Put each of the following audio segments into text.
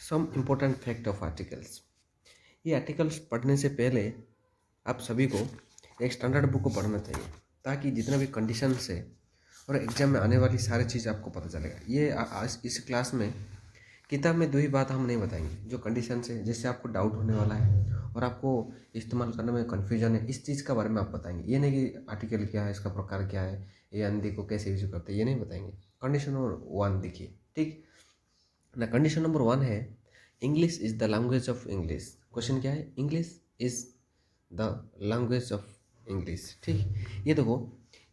Some important fact of articles. ये articles पढ़ने से पहले आप सभी को एक स्टैंडर्ड बुक को पढ़ना चाहिए, ताकि जितना भी कंडीशंस है और एग्जाम में आने वाली सारी चीज़ आपको पता चलेगा। ये आज इस क्लास में किताब में दो ही बात हम नहीं बताएंगे, जो कंडीशंस है जिससे आपको डाउट होने वाला है और आपको इस्तेमाल करने में कन्फ्यूजन है, इस चीज़ का बारे में आप बताएंगे। ये नहीं कि आर्टिकल क्या है, इसका प्रकार क्या है, ये अंधी को कैसे यूज करते हैं, ये नहीं बताएंगे। कंडीशन नंबर 1 देखिए, ठीक ना। कंडीशन नंबर 1 है English is the language of English. Question क्या है? English is the language of English. ठीक, ये देखो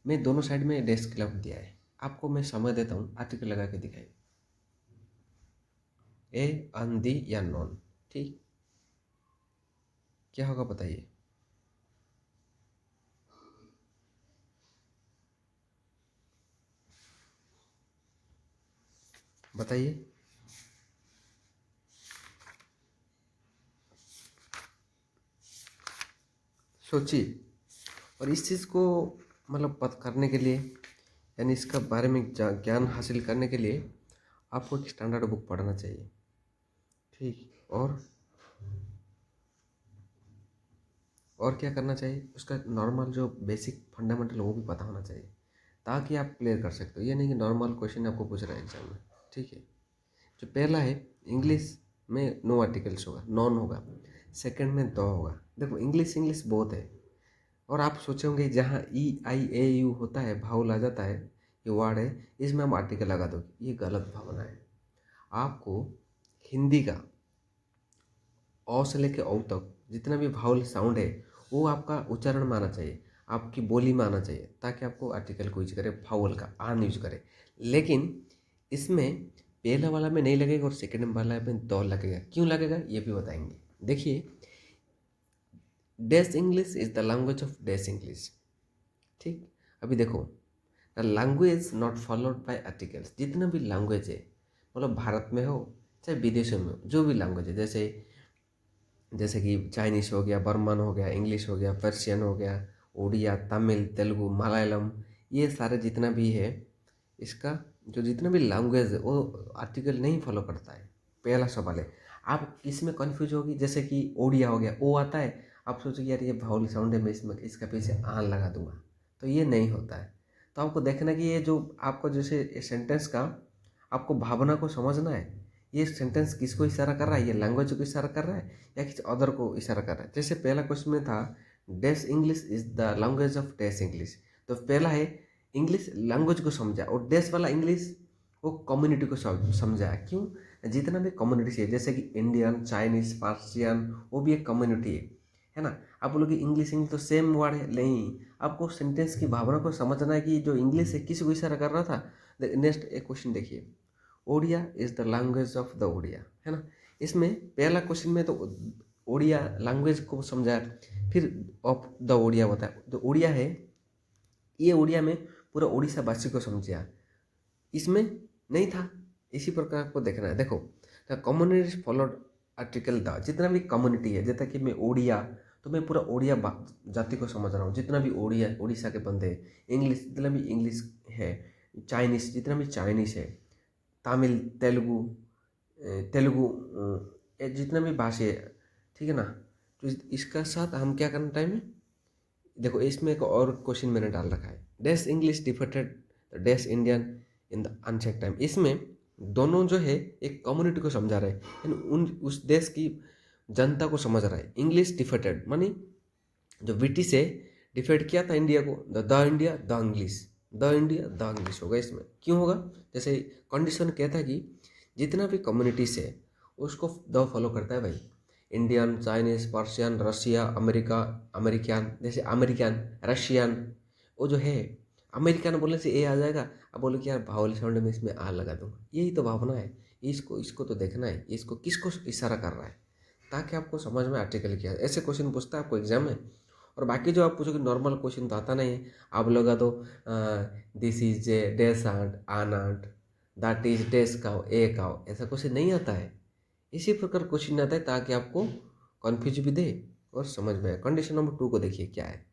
मैं दोनों साइड में डेस्क लग दिया है, आपको मैं समय देता हूँ, आर्टिकल लगा के दिखाइए, ए अंधी या नॉन। ठीक, क्या होगा बताइए? बताइए। सोचिए। और इस चीज़ को मतलब पता करने के लिए, यानी इसका बारे में ज्ञान हासिल करने के लिए आपको एक स्टैंडर्ड बुक पढ़ना चाहिए। ठीक, और क्या करना चाहिए? उसका नॉर्मल जो बेसिक फंडामेंटल वो भी पता होना चाहिए, ताकि आप क्लियर कर सकते हो। ये नहीं कि नॉर्मल क्वेश्चन आपको पूछ रहा है एग्जाम में। ठीक है, जो पहला है इंग्लिश में नो आर्टिकल्स होगा, नॉन होगा। सेकंड में द होगा। देखो इंग्लिश इंग्लिश बहुत है, और आप सोचोगे जहाँ ई आई ए यू होता है, भावल आ जाता है, ये वर्ड है, इसमें हम आर्टिकल लगा दो, ये गलत भावना है। आपको हिंदी का अ से लेके औ तक जितना भी भावल साउंड है वो आपका उच्चारण में आना चाहिए, आपकी बोली में आना चाहिए, ताकि आपको आर्टिकल को यूज करे, भावल का आन यूज करे। लेकिन इसमें पहला वाला में नहीं लगेगा और सेकेंड वाला में द लगेगा। क्यों लगेगा ये भी बताएंगे। देखिए, dash English is the language of dash English. ठीक, अभी देखो, the language not followed by articles. जितना भी लैंग्वेज है, मतलब भारत में हो चाहे विदेशों में हो, जो भी लैंग्वेज है, जैसे कि चाइनीस हो गया, बर्मन हो गया, इंग्लिश हो गया, पर्शियन हो गया, उड़िया, तमिल, तेलुगु, मलयालम, ये सारे जितना भी है, इसका जो जितना भी लैंग्वेज है वो आर्टिकल नहीं फॉलो करता है। पहला सवाल है। आप किस में कन्फ्यूज होगी? जैसे कि ओडिया हो गया, ओ आता है, आप सोचोगे यार ये भावल साउंड है, मैं इसमें इसका पीछे आन लगा दूंगा, तो ये नहीं होता है। तो आपको देखना कि ये जो आपको जैसे सेंटेंस का आपको भावना को समझना है, ये सेंटेंस किसको इशारा कर रहा है, ये लैंग्वेज को इशारा कर रहा है या किसी अदर को इशारा कर रहा है। जैसे पहला क्वेश्चन में था dash English is the language of dash English, तो पहला है इंग्लिश लैंग्वेज को समझा, और डैश वाला इंग्लिश वो कम्युनिटी को समझा। क्यों? जितना भी कम्युनिटी है, जैसे कि इंडियन, चाइनीज, पर्शियन, वो भी एक कम्युनिटी है ना। आप बोलोगे इंग्लिश इंग्लिश तो सेम वर्ड है, नहीं, आपको सेंटेंस की भावना को समझना है कि जो इंग्लिश है किस को इशारा कर रहा था। नेक्स्ट एक क्वेश्चन देखिए, Odia is the language of the Odia, है ना। इसमें पहला क्वेश्चन में तो ओडिया लैंग्वेज को समझाया, फिर ऑफ द ओडिया बताया। जो ओडिया है, ये ओडिया में पूरा उड़ीसा वासी को समझाया, इसमें नहीं था। इसी प्रकार आपको देखना है। देखो, the community followed article the, जितना भी कम्युनिटी है, जैसा कि मैं ओडिया, तो मैं पूरा ओडिया जाति को समझ रहा हूँ, जितना भी ओडिया उड़ीसा के बंदे हैं। इंग्लिश जितना भी इंग्लिश है, चाइनीस जितना भी चाइनीस है, तमिल, तेलुगु, जितना भी भाषा है, ठीक है ना। तो इसका साथ हम क्या करना टाइम में, देखो इसमें एक और क्वेश्चन मैंने डाल रखा है, dash English defeated dash Indian in the uncheck time. इसमें दोनों जो है एक कम्युनिटी को समझा रहे हैं, यानी उन उस देश की जनता को समझ रहा है। इंग्लिश डिफेटेड मानी जो ब्रिटिश है, डिफेट किया था इंडिया को, the India the English, the India the English होगा। इसमें क्यों होगा? जैसे कंडीशन कहता है कि जितना भी कम्युनिटीज है उसको द फॉलो करता है भाई। Indian, Chinese, Persian, Russia, America, American, जैसे अमेरिकन, रशियन, वो जो है अमेरिकन बोलने से ए आ जाएगा। अब बोलो कि यार भावल साउंड में इसमें आ लगा दूंगा, यही तो भावना है। इसको इसको तो देखना है, इसको किसको इशारा कर रहा है, ताकि आपको समझ में आर्टिकल क्या है। ऐसे क्वेश्चन पूछता है आपको एग्जाम में। और बाकी जो आप पूछोगे नॉर्मल क्वेश्चन तो आता नहीं है। आप लगा दो this is a dash ant ant, that is dash cow a cow, ऐसा क्वेश्चन नहीं आता है। इसी प्रकार क्वेश्चन आता है ताकि आपको कन्फ्यूज भी दे और समझ में आए। कंडीशन नंबर 2 को देखिए क्या है।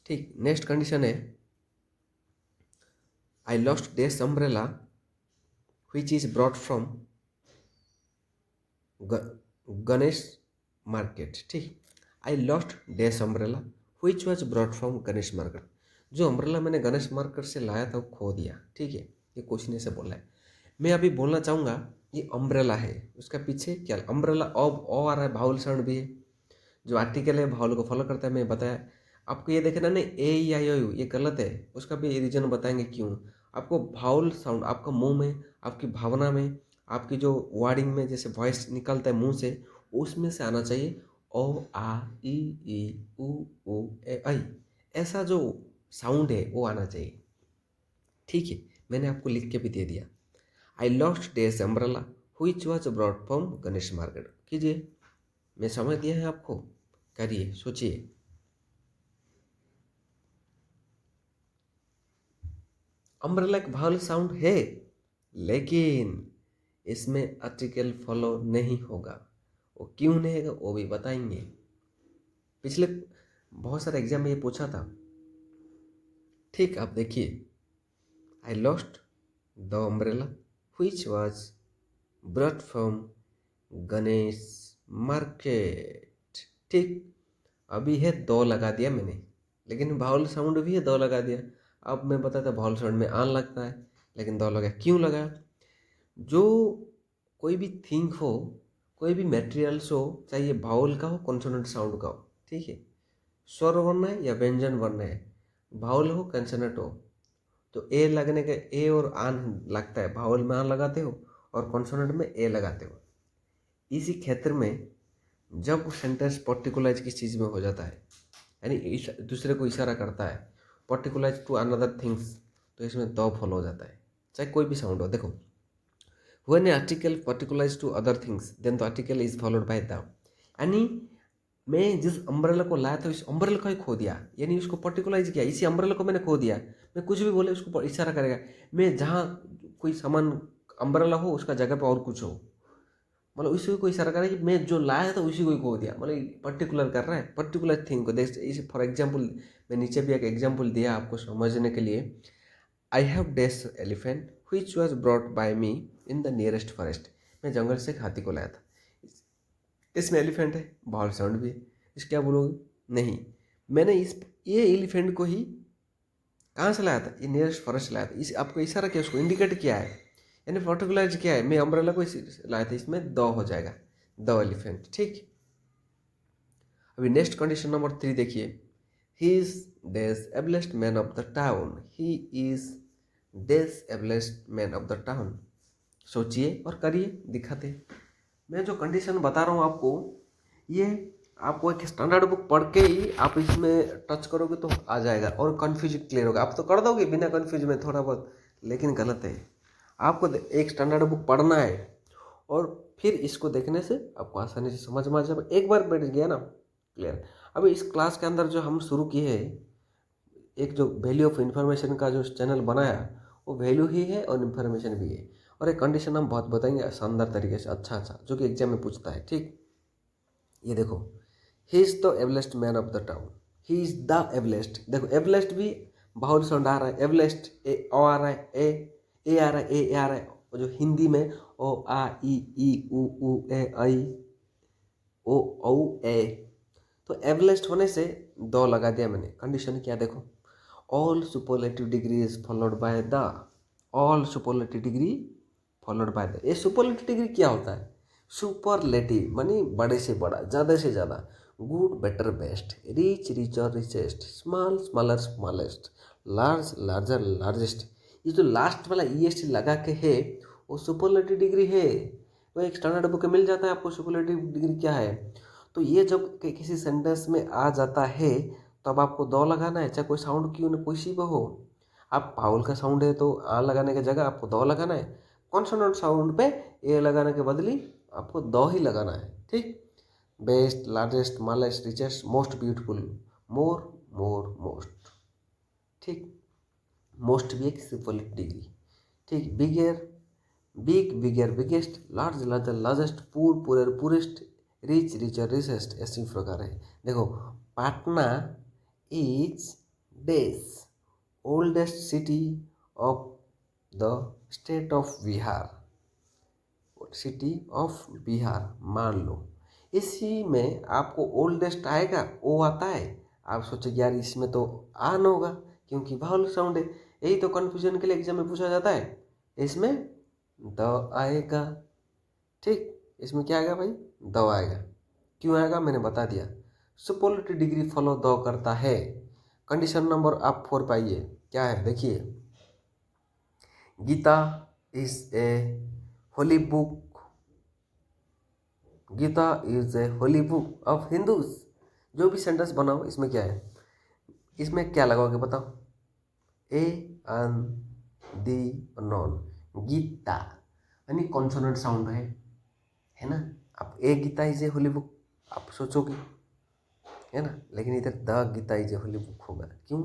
ठीक, नेक्स्ट कंडीशन है I lost dash umbrella which is brought from Ganesh market, ठीक। I lost dash umbrella which was brought from Ganesh market. जो अम्ब्रेला मैंने गणेश मार्केट से लाया था वो खो दिया, ठीक है। ये क्वेश्चन ऐसे बोला है। मैं अभी बोलना चाहूँगा ये अम्ब्रेला है, उसका पीछे क्या अम्ब्रेला अब ओ आ रहा है, भावल साउंड भी है। जो आर्टिकल है भावल को फॉलो करता है, मैं बताया आपको। ये देखना नहीं ए आई ओ यू, ये गलत है, उसका भी रीजन बताएंगे क्यों। आपको भावल साउंड आपका मुंह में, आपकी भावना में, आपकी जो वर्डिंग में जैसे वॉइस निकलता है मुंह से, उसमें से आना चाहिए ओ आ ई उ ए आई, ऐसा जो साउंड है वो आना चाहिए, ठीक है। मैंने आपको लिख के भी दे दिया। I lost days umbrella which was broad from Ganesh market. कीजिए, मैं समझ दिया है आपको, करिए, सोचिए। अम्ब्रेला एक भावल साउंड है, लेकिन इसमें आर्टिकल फॉलो नहीं होगा। वो क्यों नहीं होगा वो भी बताएंगे। पिछले बहुत सारे एग्जाम में ये पूछा था, ठीक। आप देखिए, I lost the umbrella which was brought from Ganesh market, ठीक। अभी है दो लगा दिया मैंने, लेकिन भावल साउंड भी है दो लगा दिया। अब मैं बताता भावल साउंड में आन लगता है, लेकिन दो लगा, क्यों लगा। जो कोई भी थिंग हो, कोई भी मटेरियल्स हो, चाहे ये भावल का हो कॉन्सोनेंट साउंड का हो, ठीक है। स्वर वर्ण है या व्यंजन वर्ण है, भावल हो कंसोनेंट हो, तो ए लगने के ए और आन लगता है, भावल में आन लगाते हो और कॉन्सोनेंट में ए लगाते हो। इसी क्षेत्र में जब सेंटेंस पर्टिकुलराइज किस चीज़ में हो जाता है, यानी दूसरे को इशारा करता है, पर्टिकुलराइज टू अनदर थिंग्स, तो इसमें दो फॉलो हो जाता है, चाहे कोई भी साउंड हो। देखो, when a article particularise to other things then the article is followed by the, यानी मैं जिस अम्ब्रेला को लाया था उस अम्ब्रेला को ही खो दिया, यानी उसको पर्टिकुलराइज किया, इसी अम्ब्रेला को मैंने खो दिया। मैं कुछ भी बोले उसको इशारा करेगा। मैं जहाँ कोई सामान अम्ब्रेला हो उसका जगह पे और कुछ हो, मतलब उसी को इशारा कर रहा है कि मैं जो लाया था उसी को ही खो दिया, मतलब पर्टिकुलर कर रहा है, पर्टिकुलर थिंग को देख। इसे फॉर एग्जाम्पल मैं नीचे भी एक एग्जाम्पल दिया आपको समझने के लिए। I have dash elephant which was brought by me in the nearest forest. मैं जंगल से एक हाथी को लाया था, इसमें एलिफेंट है, बाहर साउंड भी है, इस क्या बोलोगे। नहीं, मैंने इस ये एलिफेंट को ही कहाँ से लाया था, ये नियरेस्ट फॉरेस्ट लाया था। इस आपको इशारा किया, उसको इंडिकेट किया है, यानी पर्टिकुलराइज किया है। मैं अम्ब्रेला को लाया था, इसमें दो हो जाएगा, दो एलिफेंट, ठीक। अभी नेक्स्ट कंडीशन नंबर 3 देखिए। He is dash ablest man of the town, he is dash ablest man of the town. सोचिए और करिए, दिखाते। मैं जो कंडीशन बता रहा हूँ आपको, ये आपको एक स्टैंडर्ड बुक पढ़ के ही आप इसमें टच करोगे तो आ जाएगा और कन्फ्यूज क्लियर होगा। आप तो कर दोगे बिना कन्फ्यूज में थोड़ा बहुत, लेकिन गलत है। आपको एक स्टैंडर्ड बुक पढ़ना है और फिर इसको देखने से आपको आसानी से समझ में आ जाए। एक बार बैठ गया ना, क्लियर। अभी इस क्लास के अंदर जो हम शुरू किए हैं, एक जो वैल्यू ऑफ इन्फॉर्मेशन का जो चैनल बनाया, वो वैल्यू ही है और इन्फॉर्मेशन भी है। और एक कंडीशन हम बहुत बताएंगे शानदार तरीके से, अच्छा जो कि एग्जाम में पूछता है, ठीक। ये देखो, he is the ablest man of the town, he is the ablest. देखो एबलेस्ट भी बहुत साउंड आ रहा है, एबलेस्ट ए ओ आ रहा है, ए आ रहा है, ए आ रहा है। और जो हिंदी में ओ आ ई उ ए आई ओ औ ए, तो एबलेस्ट होने से दो लगा दिया मैंने। कंडीशन क्या देखो, all superlative degree is followed by the, all superlative degree followed by the. ये सुपरलेटिव डिग्री क्या होता है, सुपरलेटिव मानी बड़े से बड़ा, ज़्यादा से ज़्यादा, good better best, rich richer richest, small smaller smallest, large larger largest. ये जो लास्ट वाला ई एस टी लगा के है वो सुपरलेटिव डिग्री है। वो एक स्टैंडर्ड बुक में मिल जाता है आपको सुपरलेटिव डिग्री क्या है। तो ये जब किसी सेंटेंस में आ जाता है तो अब आपको दो लगाना है, चाहे कोई साउंड क्यों ना कोई सी भी हो। आप पाउल का साउंड है तो आ लगाने की जगह आपको दो लगाना है, कॉन्सोनेंट साउंड पे ए लगाने के बदली आपको दो ही लगाना है, ठीक। Best, largest, smallest, richest, most beautiful, more more most, ठीक। मोस्ट भी एक सुपरलेटिव डिग्री, ठीक। Bigger big bigger biggest, large larger largest, poor poor poorest, rich richer richest, ऐसी प्रकार है। देखो, Patna is dash oldest city of the state of Bihar. City of Bihar मान लो, इसी में आपको ओल्डेस्ट आएगा, ओ आता है। आप सोचेंगे यार इसमें तो आन होगा क्योंकि वावल साउंड है। यही तो कन्फ्यूजन के लिए एग्जाम में पूछा जाता है। इसमें द आएगा, ठीक। इसमें क्या आएगा भाई, द आएगा। क्यों आएगा मैंने बता दिया। सुपरलेटिव डिग्री फॉलो द करता है। कंडीशन नंबर आप 4 पाइए, क्या है देखिए। Gita is a holy book, Gita is a holy book of Hindus. जो भी सेंटेंस बनाओ इसमें क्या है, इसमें क्या लगाओगे बताओ। A an the none, Gita यानी कॉन्सोनेंट साउंड है ना। आप a Gita is a holy book आप सोचोगे, है ना, लेकिन इधर the Gita is a holy book होगा। क्यों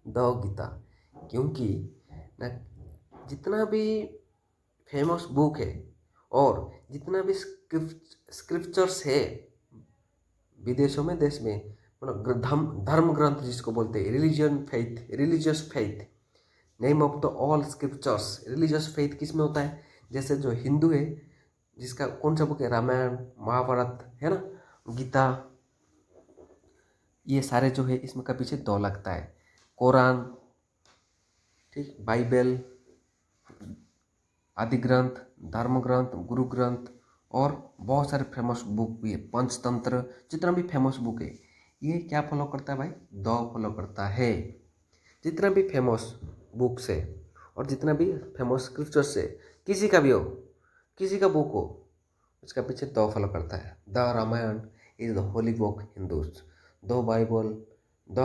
द गीता, क्योंकि ना जितना भी फेमस बुक है और जितना भी स्क्रिप्चर्स है विदेशों में, देश में, मतलब धर्म ग्रंथ जिसको बोलते हैं, religious faith, name of the all scriptures. Religious faith किस में होता है, जैसे जो हिंदू है जिसका कौन सा बुक है, रामायण महाभारत है ना, गीता, ये सारे जो है इसमें का पीछे दो लगता है। कुरान, ठीक, बाइबल, आदि ग्रंथ, धर्म ग्रंथ, गुरु ग्रंथ और बहुत सारे फेमस बुक भी है, पंचतंत्र, जितना भी फेमस बुक है ये क्या फॉलो करता है भाई, द फॉलो करता है। जितना भी फेमस बुक्स है और जितना भी फेमस स्क्रिप्चर्स है, किसी का भी हो, किसी का बुक हो, उसका पीछे द फॉलो करता है। The Ramayana is the holy book Hindus, the Bible, the